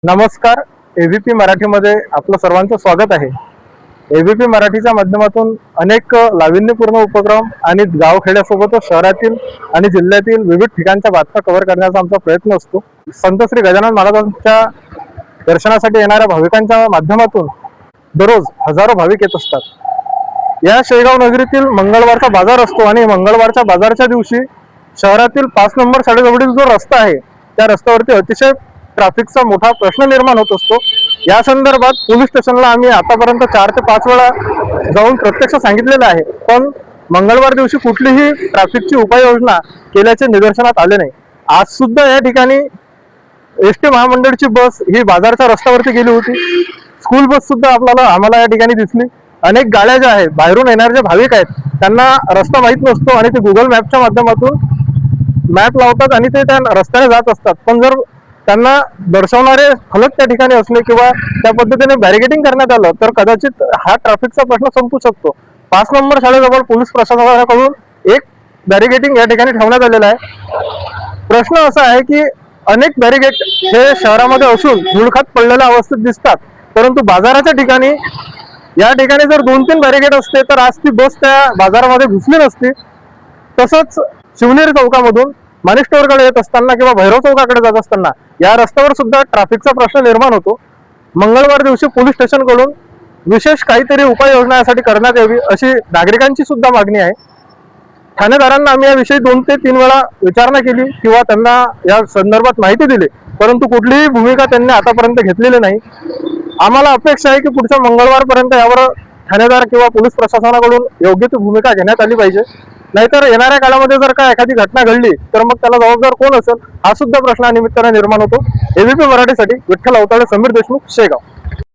नमस्कार. एबीपी मराठीमध्ये आपलं सर्वांचं स्वागत आहे. एबीपी मराठीच्या माध्यमातून अनेक नाविन्यपूर्ण उपक्रम आणि गावखेड्यासोबतच शहरातील आणि जिल्ह्यातील विविध ठिकाणच्या बातम्या कव्हर करण्याचा आमचा प्रयत्न असतो. संत श्री गजानन महाराजांच्या दर्शनासाठी येणाऱ्या भाविकांच्या माध्यमातून दररोज हजारो भाविक येत असतात. या शेगाव नगरीतील मंगळवारचा बाजार असतो आणि मंगळवारच्या बाजारच्या दिवशी शहरातील 5 नंबर शाळेजवळील जो रस्ता आहे त्या रस्त्यावरती अतिशय ट्रॅफिकचा मोठा प्रश्न निर्माण होत असतो. या संदर्भात पोलीस स्टेशनला आम्ही आतापर्यंत 4 ते 5 वेळा जाऊन प्रत्यक्ष सांगितलेलं आहे, पण मंगळवार दिवशी कुठलीही ट्रॅफिकची उपाययोजना केल्याचे निदर्शनात आले नाही. आज सुद्धा या ठिकाणी एसटी महामंडळची बस ही बाजारच्या रस्त्यावरती गेली होती. स्कूल बस सुद्धा आम्हाला या ठिकाणी दिसली. अनेक गाड्या ज्या आहेत, बाहेरून येणारे जे भाविक आहेत त्यांना रस्ता माहीत नसतो आणि ते गुगल मॅपच्या माध्यमातून मॅप लावतात आणि ते त्या रस्त्याने जात असतात. पण जर त्यांना दर्शवणारे फलक त्या ठिकाणी असले किंवा त्या पद्धतीने बॅरिकेडिंग करण्यात आलं तर कदाचित हा ट्रॅफिकचा प्रश्न संपू शकतो. 5 नंबर शाळेजवळ पोलीस प्रशासनाकडून एक बॅरिकेडिंग या ठिकाणी ठेवण्यात आलेलं आहे. प्रश्न असा आहे की अनेक बॅरिकेड हे शहरामध्ये असून धुळखात पडलेल्या अवस्थेत दिसतात, परंतु बाजाराच्या ठिकाणी या ठिकाणी जर 2-3 बॅरिकेड असते तर आज ती बस त्या बाजारामध्ये घुसली नसती. तसंच शिवनेरी चौकामधून माणिक स्टोअरकडे येत असताना किंवा भैरव चौकाकडे जात असताना या रस्त्यावर सुद्धा ट्रॅफिकचा प्रश्न निर्माण होतो. मंगळवार दिवशी पोलीस स्टेशनकडून विशेष काहीतरी उपाययोजना यासाठी करण्यात यावी अशी नागरिकांची सुद्धा मागणी आहे. ठाणेदारांना आम्ही याविषयी 2 ते 3 वेळा विचारणा केली किंवा त्यांना या संदर्भात माहिती दिली, परंतु कुठलीही भूमिका त्यांनी आतापर्यंत घेतलेली नाही. आम्हाला अपेक्षा आहे की पुढच्या मंगळवारपर्यंत यावर ठाणेदार किंवा पोलीस प्रशासनाकडून योग्य ती भूमिका घेण्यात आली पाहिजे. नाहीतर येणाऱ्या काळामध्ये जर का एखादी घटना घडली तर मग त्याला जबाबदार कोण असेल हा सुद्धा प्रश्न निमित्ताने निर्माण होतो. एबीपी मराठीसाठी विठ्ठल अवताडे, समीर देशमुख, शेगाव.